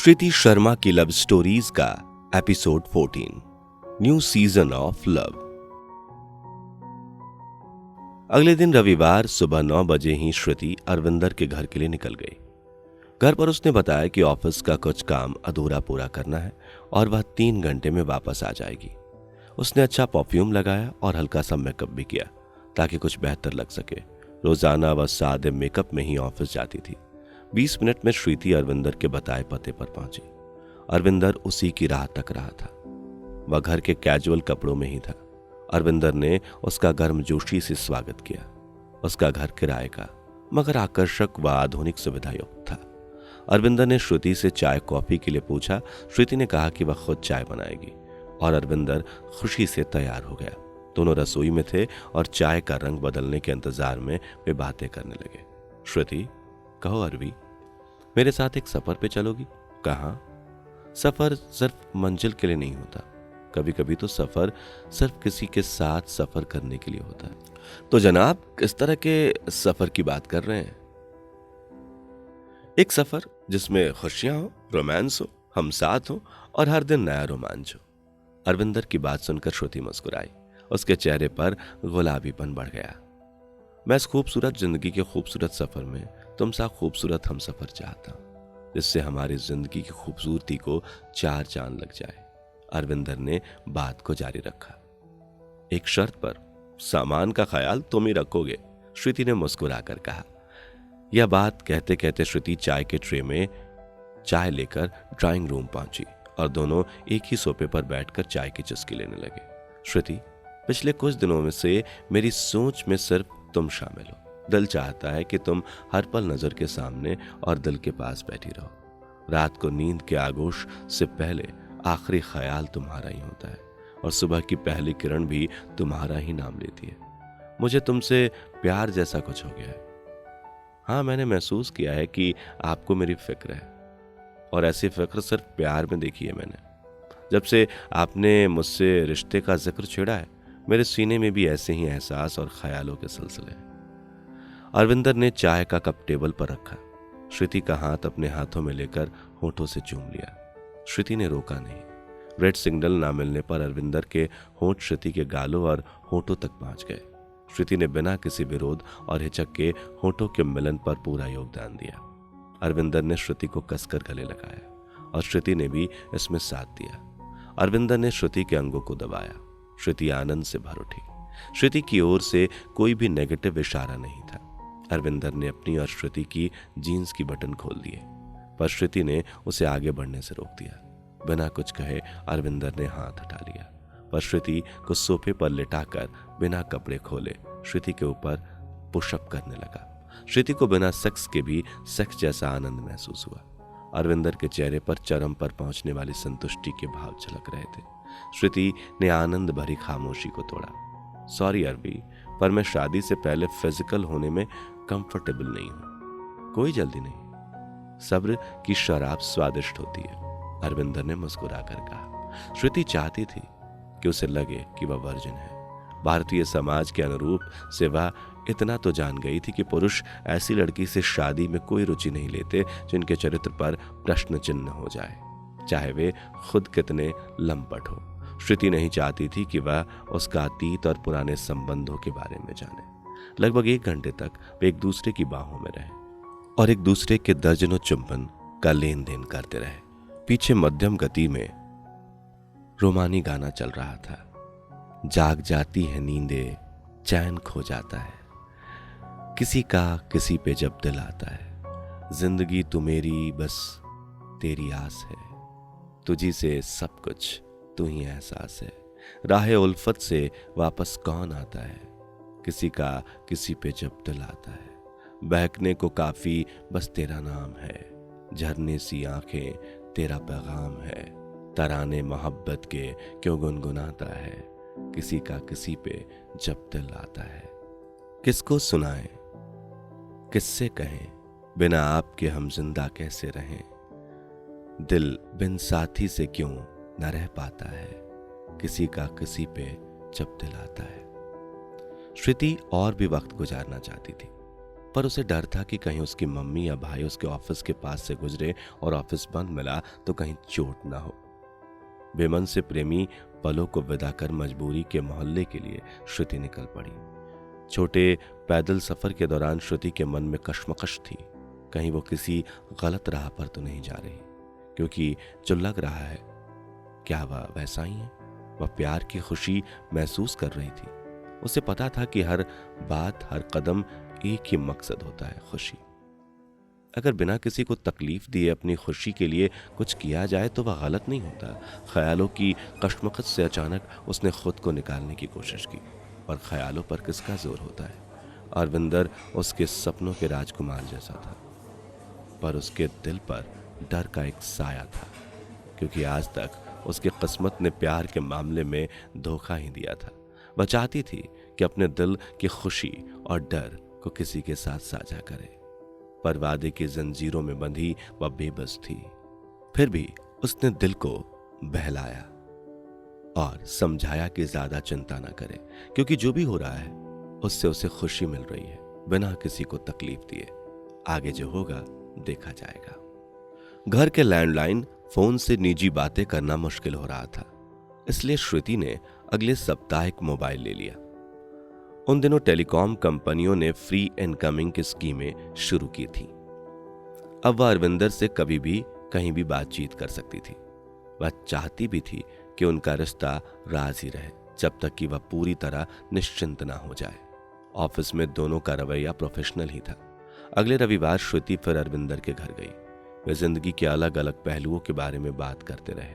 श्रुति शर्मा की love stories का episode 14 new season of love. अगले दिन रविवार सुबह 9 बजे ही श्रुति अरविंदर के घर के लिए निकल गई। घर पर उसने बताया कि ऑफिस का कुछ काम अधूरा पूरा करना है और वह 3 घंटे में वापस आ जाएगी। उसने अच्छा परफ्यूम लगाया और हल्का सा मेकअप भी किया ताकि कुछ बेहतर लग सके। रोजाना वह सादे मेकअप में ही ऑफिस जाती थी। 20 मिनट में श्रुति अरविंदर के बताए पते पर पहुंची। अरविंदर उसी की राह तक रहा था। वह घर के कैजुअल कपड़ों में ही था। अरविंदर ने उसका गर्मजोशी से स्वागत किया। उसका घर किराए का मगर आकर्षक व आधुनिक सुविधा युक्त था। अरविंदर ने श्रुति से चाय कॉफी के लिए पूछा। श्रुति ने कहा कि वह खुद चाय बनाएगी और अरविंदर खुशी से तैयार हो गया। दोनों रसोई में थे और चाय का रंग बदलने के इंतजार में वे बातें करने लगे। श्रुति, कहो अरवी, मेरे साथ एक सफर पे चलोगी? कहाँ? सफर सिर्फ मंजिल के लिए नहीं होता, कभी कभी तो सफर सिर्फ किसी के साथ सफर करने के लिए होता है। तो जनाब, किस तरह के सफर की बात कर रहे हैं? एक सफर जिसमें खुशियां हो, रोमांस हो, हम साथ हो और हर दिन नया रोमांच हो। अरविंदर की बात सुनकर श्रुति मुस्कुराई। उसके चेहरे पर गुलाबीपन बढ़ गया। मैं इस खूबसूरत जिंदगी के खूबसूरत सफर में तुम सा खूबसूरत हम सफर चाहता हूं जिससे हमारी जिंदगी की खूबसूरती को 4 चांद लग जाए। अरविंदर ने बात को जारी रखा। एक शर्त पर, सामान का ख्याल तुम ही रखोगे, श्रुति ने मुस्कुराकर कहा। यह बात कहते कहते श्रुति चाय के ट्रे में चाय लेकर ड्राइंग रूम पहुंची और दोनों एक ही सोफे पर बैठकर चाय की चुस्की लेने लगे। श्रुति, पिछले कुछ दिनों में से मेरी सोच में सिर्फ तुम शामिल हो। दिल चाहता है कि तुम हर पल नजर के सामने और दिल के पास बैठी रहो। रात को नींद के आगोश से पहले आखिरी ख्याल तुम्हारा ही होता है और सुबह की पहली किरण भी तुम्हारा ही नाम लेती है। मुझे तुमसे प्यार जैसा कुछ हो गया है। हाँ, मैंने महसूस किया है कि आपको मेरी फिक्र है और ऐसी फिक्र सिर्फ प्यार में देखी है मैंने। जब से आपने मुझसे रिश्ते का जिक्र छेड़ा है, मेरे सीने में भी ऐसे ही एहसास और ख्यालों के सिलसिले हैं। अरविंदर ने चाय का कप टेबल पर रखा। श्रुति का हाथ अपने हाथों में लेकर होठों से चूम लिया। श्रुति ने रोका नहीं। रेड सिग्नल ना मिलने पर अरविंदर के होंठ श्रुति के गालों और होठों तक पहुंच गए। श्रुति ने बिना किसी विरोध और हिचक के होठों के मिलन पर पूरा योगदान दिया। अरविंदर ने श्रुति को कसकर गले लगाया और श्रुति ने भी इसमें साथ दिया। अरविंदर ने श्रुति के अंगों को दबाया। श्रुति आनंद से भर उठी। श्रुति की ओर से कोई भी नेगेटिव इशारा नहीं था। अरविंदर ने अपनी और श्रुति की जीन्स की बटन खोल दिए पर श्रुति ने उसे आगे बढ़ने से रोक दिया। बिना कुछ कहे अरविंदर ने हाथ हटा लिया पर श्रुति को सोफे पर लिटाकर बिना कपड़े खोले श्रुति के ऊपर पुशअप करने लगा। श्रुति को बिना सेक्स के भी सेक्स जैसा आनंद महसूस हुआ। अरविंदर के चेहरे पर चरम पर पहुंचने वाली संतुष्टि के भाव झलक रहे थे। श्रुति ने आनंद भरी खामोशी को तोड़ा। सॉरी अरवी, पर मैं शादी से पहले फिजिकल होने में कंफर्टेबल नहीं हूं। कोई जल्दी नहीं, सब्र की शराब स्वादिष्ट होती है, अरविंदर ने मुस्कुराकर कहा। श्रुति चाहती थी कि उसे लगे कि वह वर्जिन है। भारतीय समाज के अनुरूप से वह इतना तो जान गई थी कि पुरुष ऐसी लड़की से शादी में कोई रुचि नहीं लेते जिनके चरित्र पर प्रश्न चिन्ह हो जाए, चाहे वे खुद कितने लंपट हो। श्रुति नहीं चाहती थी कि वह उसका अतीत और पुराने संबंधों के बारे में जाने। लगभग 1 घंटे तक वे एक दूसरे की बाहों में रहे और एक दूसरे के दर्जनों चुंबन का लेन देन करते रहे। पीछे मध्यम गति में रोमानी गाना चल रहा था। जाग जाती है नींदें, चैन खो जाता है, किसी का किसी पे जब दिल आता है, जिंदगी तू मेरी बस तेरी आस है, तुझी से सब कुछ तू ही एहसास है, राहे उल्फत से वापस कौन आता है, किसी का किसी पे जब दिल आता है, बहकने को काफी बस तेरा नाम है, झरने सी आंखें तेरा पैगाम है, तराने मोहब्बत के क्यों गुनगुनाता है, किसी का किसी पे जब दिल आता है। किसको सुनाएं, किससे कहें, बिना आपके हम जिंदा कैसे रहें, दिल बिन साथी से क्यों न रह पाता है, किसी का किसी पे जब दिल आता है। श्रुति और भी वक्त गुजारना चाहती थी पर उसे डर था कि कहीं उसकी मम्मी या भाई उसके ऑफिस के पास से गुजरे और ऑफिस बंद मिला तो कहीं चोट ना हो। बेमन से प्रेमी पलों को विदा कर मजबूरी के मोहल्ले के लिए श्रुति निकल पड़ी। छोटे पैदल सफर के दौरान श्रुति के मन में कश्मकश थी, कहीं वो किसी गलत राह पर तो नहीं जा रही, क्योंकि जो लग रहा है क्या वह वैसा ही है। वह प्यार की खुशी महसूस कर रही थी। उसे पता था कि हर बात, हर कदम एक ही मकसद होता है, खुशी। अगर बिना किसी को तकलीफ दिए अपनी खुशी के लिए कुछ किया जाए तो वह गलत नहीं होता। ख्यालों की कश्मकश से अचानक उसने खुद को निकालने की कोशिश की, पर ख्यालों पर किसका जोर होता है। अरविंदर उसके सपनों के राजकुमार जैसा था, पर उसके दिल पर डर का एक साया था, क्योंकि आज तक उसकी किस्मत ने प्यार के मामले में धोखा ही दिया था। वह चाहती थी कि अपने दिल की खुशी और डर को किसी के साथ साझा करे, पर वादे की जंजीरों में बंधी वह बेबस थी। फिर भी उसने दिल को बहलाया और समझाया कि ज्यादा चिंता ना करे, क्योंकि जो भी हो रहा है उससे उसे खुशी मिल रही है, बिना किसी को तकलीफ दिए। आगे जो होगा देखा जाएगा। घर के लैंडलाइन फोन से निजी बातें करना मुश्किल हो रहा था, इसलिए श्रुति ने अगले सप्ताह एक मोबाइल ले लिया। उन दिनों टेलीकॉम कंपनियों ने फ्री इनकमिंग की स्कीमें शुरू की थी। अब वह अरविंदर से कभी भी कहीं भी बातचीत कर सकती थी। वह चाहती भी थी कि उनका रिश्ता राज ही रहे, जब तक कि वह पूरी तरह निश्चिंत ना हो जाए। ऑफिस में दोनों का रवैया प्रोफेशनल ही था। अगले रविवार श्रुति फिर अरविंदर के घर गई। वे जिंदगी के अलग अलग पहलुओं के बारे में बात करते रहे।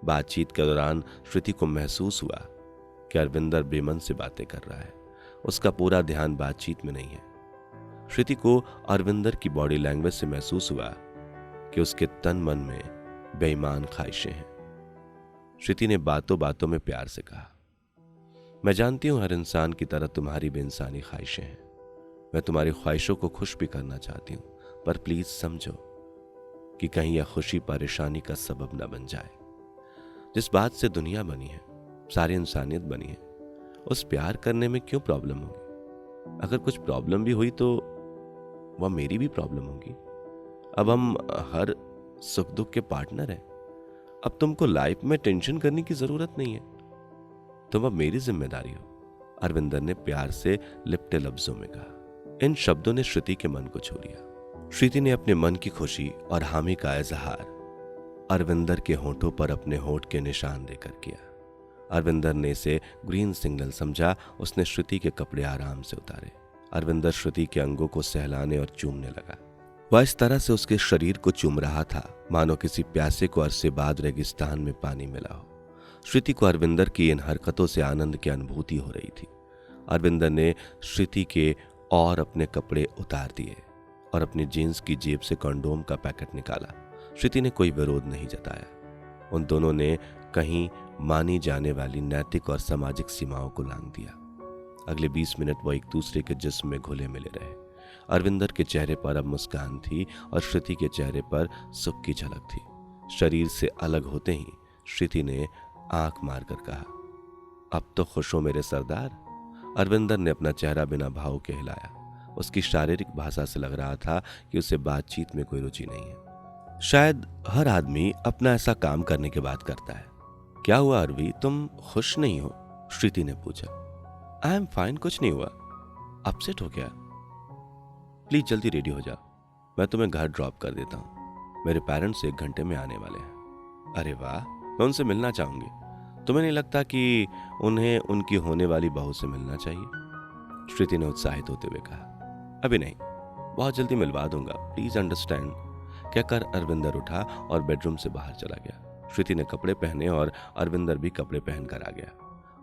बातचीत के दौरान श्रुति को महसूस हुआ कि अरविंदर बेमन से बातें कर रहा है। उसका पूरा ध्यान बातचीत में नहीं है। श्रुति को अरविंदर की बॉडी लैंग्वेज से महसूस हुआ कि उसके तन मन में बेईमान ख्वाहिशें हैं। श्रुति ने बातों बातों में प्यार से कहा, मैं जानती हूं हर इंसान की तरह तुम्हारी बेइंसानी ख्वाहिशें हैं। मैं तुम्हारी ख्वाहिशों को खुश भी करना चाहती हूं, पर प्लीज समझो कि कहीं यह खुशी परेशानी का सबब न बन जाए। जिस बात से दुनिया बनी है, सारी इंसानियत बनी है, उस प्यार करने में क्यों प्रॉब्लम होगी? अगर कुछ प्रॉब्लम भी हुई तो वह मेरी भी प्रॉब्लम होगी। अब हम हर सुख दुख के पार्टनर हैं। अब तुमको लाइफ में टेंशन करने की जरूरत नहीं है, तुम अब मेरी जिम्मेदारी हो। अरविंदर ने प्यार से लिपटे लफ्जों में कहा। इन शब्दों ने श्रुति के मन को छू लिया। श्रुति ने अपने मन की खुशी और हामी का इजहार अरविंदर के होठों पर अपने होठ के निशान देकर किया। अरविंदर ने इसे ग्रीन सिग्नल समझा। उसने श्रुति के कपड़े आराम से उतारे। अरविंदर श्रुति के अंगों को सहलाने और चूमने लगा। वह इस तरह से उसके शरीर को चूम रहा था मानो किसी प्यासे को अरसे बाद रेगिस्तान में पानी मिला हो। श्रुति को अरविंदर की इन हरकतों से आनंद की अनुभूति हो रही थी। अरविंदर ने श्रुति के और अपने कपड़े उतार दिए और अपनी जीन्स की जेब से कंडोम का पैकेट निकाला। श्रुति ने कोई विरोध नहीं जताया। उन दोनों ने कहीं मानी जाने वाली नैतिक और सामाजिक सीमाओं को लांघ दिया। अगले 20 मिनट वो एक दूसरे के जिस्म में घुले मिले रहे। अरविंदर के चेहरे पर अब मुस्कान थी और श्रुति के चेहरे पर सुख की झलक थी। शरीर से अलग होते ही श्रुति ने आंख मारकर कहा, अब तो खुश हो मेरे सरदार। अरविंदर ने अपना चेहरा बिना भाव के हिलाया। उसकी शारीरिक भाषा से लग रहा था कि उसे बातचीत में कोई रुचि नहीं है। शायद हर आदमी अपना ऐसा काम करने के बाद करता है। क्या हुआ अरवी, तुम खुश नहीं हो? श्रुति ने पूछा। आई एम फाइन, कुछ नहीं हुआ। अपसेट हो क्या? प्लीज जल्दी रेडी हो जाओ, मैं तुम्हें घर ड्रॉप कर देता हूँ। मेरे पेरेंट्स 1 घंटे में आने वाले हैं। अरे वाह, मैं उनसे मिलना चाहूंगी। तुम्हें नहीं लगता कि उन्हें उनकी होने वाली बहू से मिलना चाहिए? श्रुति ने उत्साहित होते हुए कहा। अभी नहीं, बहुत जल्दी मिलवा दूंगा, प्लीज अंडरस्टैंड। कहकर अरविंदर उठा और बेडरूम से बाहर चला गया। श्रुति ने कपड़े पहने और अरविंदर भी कपड़े पहनकर आ गया।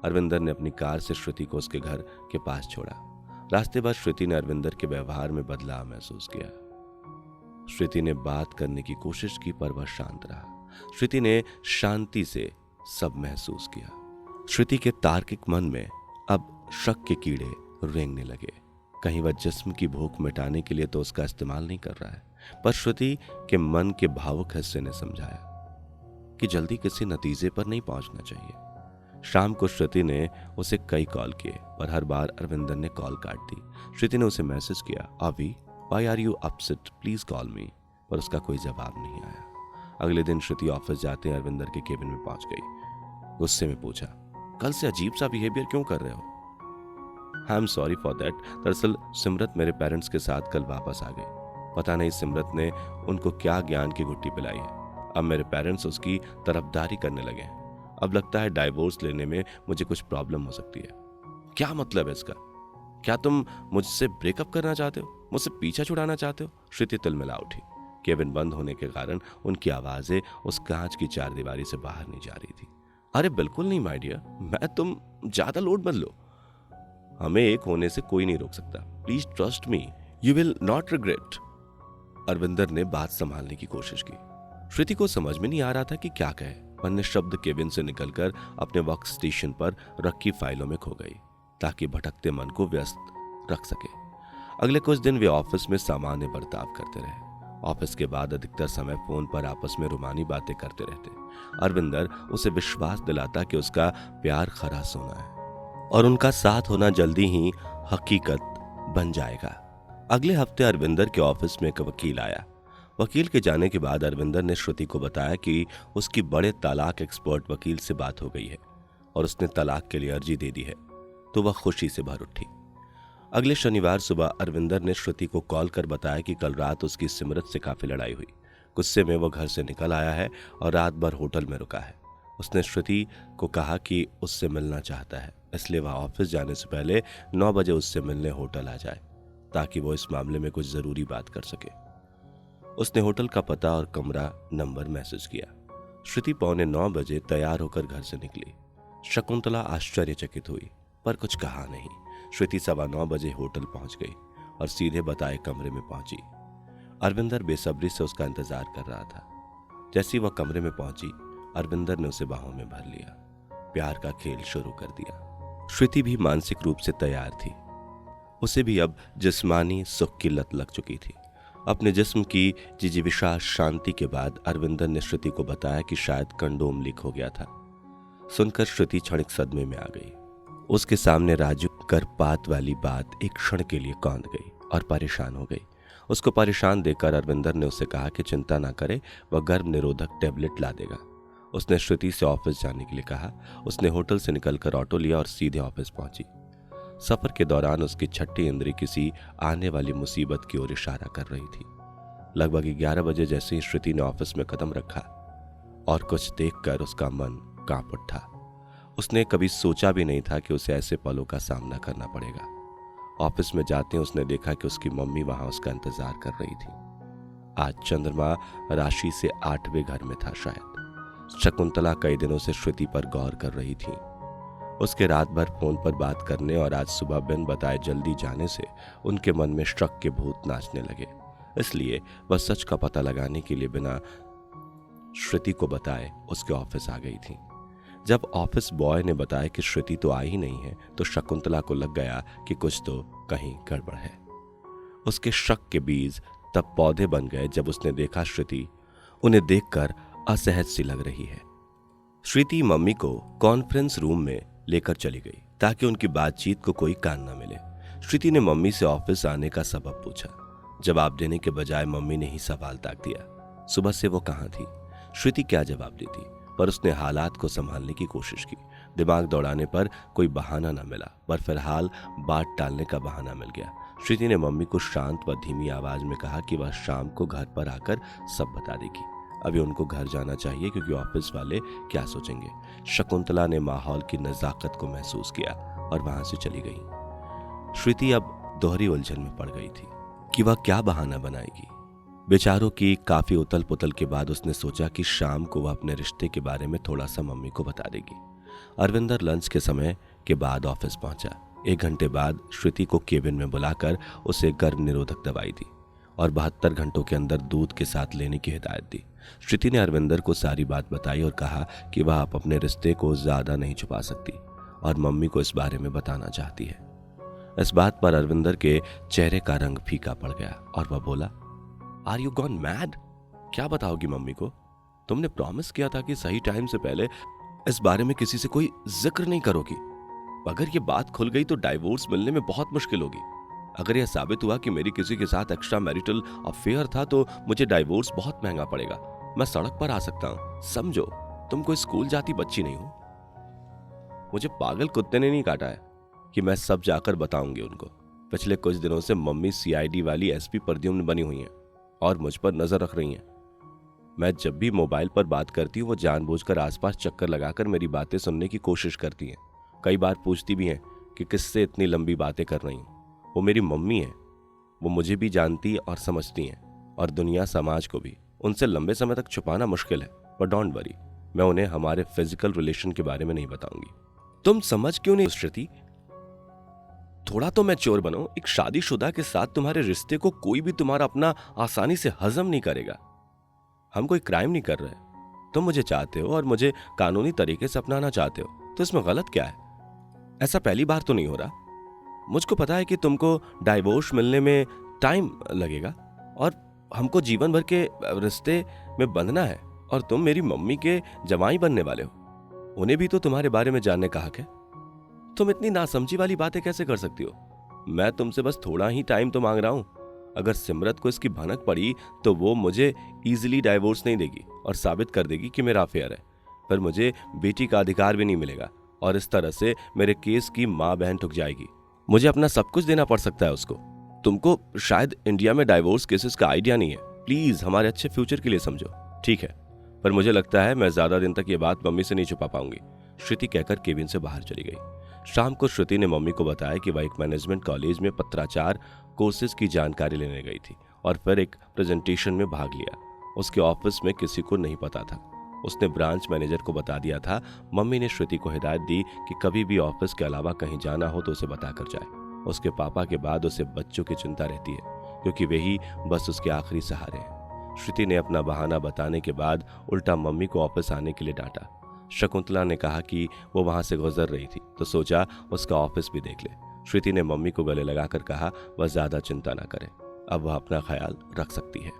अरविंदर ने अपनी कार से श्रुति को उसके घर के पास छोड़ा। रास्ते भर श्रुति ने अरविंदर के व्यवहार में बदलाव महसूस किया। श्रुति ने बात करने की कोशिश की, पर वह शांत रहा। श्रुति ने शांति से सब महसूस किया। श्रुति के तार्किक मन में अब शक के कीड़े रेंगने लगे। कहीं वह जिस्म की भूख मिटाने के लिए तो उसका इस्तेमाल नहीं कर रहा है। पर श्रुति के मन के भावुक हिस्से ने समझाया कि जल्दी किसी नतीजे पर नहीं पहुंचना चाहिए। शाम को श्रुति ने उसे कई कॉल किए, पर हर बार अरविंदर ने कॉल काट दी। श्रुति ने उसे मैसेज किया, अभी why are you upset, please call me, पर उसका कोई जवाब नहीं आया। अगले दिन श्रुति ऑफिस जाते अरविंदर के केबिन में पहुंच गई। गुस्से में पूछा, कल से अजीब सा बिहेवियर क्यों कर रहे हो? I am sorry for that. दरअसल सिमरत मेरे पेरेंट्स के साथ कल वापस आ गई। पता नहीं सिमरत ने उनको क्या ज्ञान की गुट्टी पिलाई है। अब मेरे पेरेंट्स उसकी तरफदारी करने लगे हैं। अब लगता है डाइवोर्स लेने में मुझे कुछ प्रॉब्लम हो सकती है। क्या मतलब है इसका? क्या तुम मुझसे ब्रेकअप करना चाहते हो? मुझसे पीछा छुड़ाना चाहते हो? श्रुति तिलमिला उठी। केबिन बंद होने के कारण उनकी आवाजें उस कांच की चारदीवारी से बाहर नहीं जा रही थी। अरे बिल्कुल नहीं माय डियर, तुम ज्यादा लोड मत लो। हमें एक होने से कोई नहीं रोक सकता। Please trust me, you will not regret. Arvinder ने बात संभालने की कोशिश की। श्रुति को समझ में नहीं आ रहा था कि क्या कहे। अन्य शब्द केबिन से निकलकर अपने वर्क स्टेशन पर रखी फाइलों में खो गई, ताकि भटकते मन को व्यस्त रख सके। अगले कुछ दिन वे ऑफिस में सामान्य बर्ताव करते रहे। ऑफिस के बाद अधिकतर समय फोन पर आपस में रुमानी बातें करते रहते। अरविंदर उसे विश्वास दिलाता कि उसका प्यार खरा सोना है और उनका साथ होना जल्दी ही हकीकत बन जाएगा। अगले हफ्ते अरविंदर के ऑफिस में एक वकील आया। वकील के जाने के बाद अरविंदर ने श्रुति को बताया कि उसकी बड़े तलाक एक्सपर्ट वकील से बात हो गई है और उसने तलाक के लिए अर्जी दे दी है, तो वह खुशी से भर उठी। अगले शनिवार सुबह अरविंदर ने श्रुति को कॉल कर बताया कि कल रात उसकी सिमरत से काफी लड़ाई हुई। गुस्से में वो घर से निकल आया है और रात भर होटल में रुका है। उसने श्रुति को कहा कि उससे मिलना चाहता है, इसलिए वह ऑफिस जाने से पहले 9 बजे उससे मिलने होटल आ जाए, ताकि वो इस मामले में कुछ जरूरी बात कर सके। उसने होटल का पता और कमरा नंबर मैसेज किया। श्रुति 8:45 बजे तैयार होकर घर से निकली। शकुंतला आश्चर्यचकित हुई, पर कुछ कहा नहीं। श्रुति 9:15 बजे होटल पहुंच गई और सीधे बताए कमरे में पहुंची। अरविंदर बेसब्री से उसका इंतजार कर रहा था। जैसे वह कमरे में पहुंची, अरविंदर ने उसे बाहों में भर लिया। प्यार का खेल शुरू कर दिया। श्रुति भी मानसिक रूप से तैयार थी। उसे भी अब जिस्मानी सुख की लत लग चुकी थी। अपने जिस्म की जिजीविषा शांति के बाद अरविंदर ने श्रुति को बताया कि शायद कंडोम लीक हो गया था। सुनकर श्रुति क्षणिक सदमे में आ गई। उसके सामने राजू गर्भपात वाली बात एक क्षण के लिए कौंध गई और परेशान हो गई। उसको परेशान देखकर अरविंदर ने उसे कहा कि चिंता ना करे, वह गर्भ निरोधक टेबलेट ला देगा। उसने श्रुति से ऑफिस जाने के लिए कहा। उसने होटल से निकलकर ऑटो लिया और सीधे ऑफिस पहुंची। सफर के दौरान उसकी छठी इंद्री किसी आने वाली मुसीबत की ओर इशारा कर रही थी। लगभग 11 बजे जैसे ही श्रुति ने ऑफिस में कदम रखा और कुछ देखकर उसका मन कांप उठा। उसने कभी सोचा भी नहीं था कि उसे ऐसे पलों का सामना करना पड़ेगा। ऑफिस में जाते ही उसने देखा कि उसकी मम्मी वहां उसका इंतजार कर रही थी। आज चंद्रमा राशि से 8वें घर में था शायद। शकुंतला कई दिनों से श्रुति पर गौर कर रही थी। उसके रात भर फोन पर बात करने और आज सुबह बिन बताए जल्दी जाने से उनके मन में शक के भूत नाचने लगे। इसलिए वह सच का पता लगाने के लिए बिना श्रुति को बताए उसके ऑफिस आ गई थी। जब ऑफिस बॉय ने बताया कि श्रुति तो आई ही नहीं है, तो शकुंतला को लग गया कि कुछ तो कहीं गड़बड़ है। उसके शक के बीज तब पौधे बन गए जब उसने देखा श्रुति उन्हें देखकर असहज सी लग रही है। श्रुति मम्मी को कॉन्फ्रेंस रूम में लेकर चली गई ताकि उनकी बातचीत को कोई कान न मिले। श्रुति ने मम्मी से ऑफिस आने का सबब पूछा। जवाब देने के बजाय मम्मी ने ही सवाल ताक दिया, सुबह से वो कहाँ थी? श्रुति क्या जवाब देती, पर उसने हालात को संभालने की कोशिश की। दिमाग दौड़ाने पर कोई बहाना न मिला, पर फिलहाल बात टालने का बहाना मिल गया। श्रुति ने मम्मी को शांत व धीमी आवाज में कहा कि वह शाम को घर पर आकर सब बता देगी। अभी उनको घर जाना चाहिए क्योंकि ऑफिस वाले क्या सोचेंगे। शकुंतला ने माहौल की नजाकत को महसूस किया और वहां से चली गई। श्रुति अब दोहरी उलझन में पड़ गई थी कि वह क्या बहाना बनाएगी। बेचारों की काफी उतल पुतल के बाद उसने सोचा कि शाम को वह अपने रिश्ते के बारे में थोड़ा सा मम्मी को बता देगी। अरविंदर लंच के समय के बाद ऑफिस पहुंचा। 1 घंटे बाद श्रुति को केबिन में बुलाकर उसे गर्भ निरोधक दवाई दी और 72 घंटों के अंदर दूध के साथ लेने की हिदायत दी। श्रुति ने अरविंदर को सारी बात बताई और कहा कि वह अब अपने रिश्ते को ज्यादा नहीं छुपा सकती और मम्मी को इस बारे में बताना चाहती है। इस बात पर अरविंदर के चेहरे का रंग फीका पड़ गया और वह बोला, आर यू गॉन मैड? क्या बताओगी मम्मी को? तुमने प्रॉमिस किया था कि सही टाइम से पहले इस बारे में किसी से कोई जिक्र नहीं करोगी। अगर ये बात खुल गई तो डाइवोर्स मिलने में बहुत मुश्किल होगी। अगर यह साबित हुआ कि मेरी किसी के साथ एक्स्ट्रा मैरिटल अफेयर था तो मुझे डाइवोर्स बहुत महंगा पड़ेगा। मैं सड़क पर आ सकता हूं। समझो, तुम कोई स्कूल जाती बच्ची नहीं हो। मुझे पागल कुत्ते ने नहीं काटा है कि मैं सब जाकर बताऊंगी उनको। पिछले कुछ दिनों से मम्मी सीआईडी वाली एसपी प्रद्युम्न बनी हुई हैं और मुझ पर नजर रख रही हैं। मैं जब भी मोबाइल पर बात करती हूँ वो जानबूझकर आसपास चक्कर लगाकर मेरी बातें सुनने की कोशिश करती हैं। कई बार पूछती भी हैं कि किससे इतनी लंबी बातें कर रही हूँ। वो मेरी मम्मी है, वो मुझे भी जानती और समझती हैं और दुनिया समाज को भी। उनसे लंबे समय तक छुपाना मुश्किल है, पर डोंट वरी, मैं उन्हें हमारे फिजिकल रिलेशन के बारे में नहीं बताऊंगी। तुम समझ क्यों नहीं श्रुति? थोड़ा तो मैच्योर बनो। एक शादीशुदा के साथ तुम्हारे रिश्ते को कोई भी तुम्हारा अपना आसानी से हजम नहीं करेगा। हम कोई क्राइम नहीं कर रहे। तुम मुझे चाहते हो और मुझे कानूनी तरीके से अपनाना चाहते हो, तो इसमें गलत क्या है? ऐसा पहली बार तो नहीं हो रहा। मुझको पता है कि तुमको डाइवोर्स मिलने में टाइम लगेगा और हमको जीवन भर के रिश्ते में बंधना है, और तुम मेरी मम्मी के जवाई बनने वाले हो। उन्हें भी तो तुम्हारे बारे में जानने का हक है। तुम इतनी नासमझी वाली बातें कैसे कर सकती हो? मैं तुमसे बस थोड़ा ही टाइम तो मांग रहा हूं। अगर सिमरत को इसकी भनक पड़ी तो वो मुझे इजीली डाइवोर्स नहीं देगी और साबित कर देगी कि मेरा अफेयर है। पर मुझे बेटी का अधिकार भी नहीं मिलेगा और इस तरह से मेरे केस की माँ बहन ठुक जाएगी। मुझे अपना सब कुछ देना पड़ सकता है उसको। तुमको शायद इंडिया में डाइवोर्स केसेस का आइडिया नहीं है। प्लीज हमारे अच्छे फ्यूचर के लिए समझो, ठीक है? पर मुझे लगता है मैं ज्यादा दिन तक ये बात मम्मी से नहीं छुपा पाऊंगी। श्रुति कहकर केबिन से बाहर चली गई। शाम को श्रुति ने मम्मी को बताया कि वह एक मैनेजमेंट कॉलेज में पत्राचार कोर्सेज की जानकारी लेने गई थी और फिर एक प्रेजेंटेशन में भाग लिया। उसके ऑफिस में किसी को नहीं पता था। उसने ब्रांच मैनेजर को बता दिया था। मम्मी ने श्रुति को हिदायत दी कि कभी भी ऑफिस के अलावा कहीं जाना हो तो उसे बताकर जाए। उसके पापा के बाद उसे बच्चों की चिंता रहती है, क्योंकि वे ही बस उसके आखिरी सहारे हैं। श्रुति ने अपना बहाना बताने के बाद उल्टा मम्मी को ऑफिस आने के लिए डांटा। शकुंतला ने कहा कि वो वहां से गुजर रही थी तो सोचा उसका ऑफिस भी देख ले। श्रुति ने मम्मी को गले लगाकर कहा वह ज्यादा चिंता न करे, अब वह अपना ख्याल रख सकती है।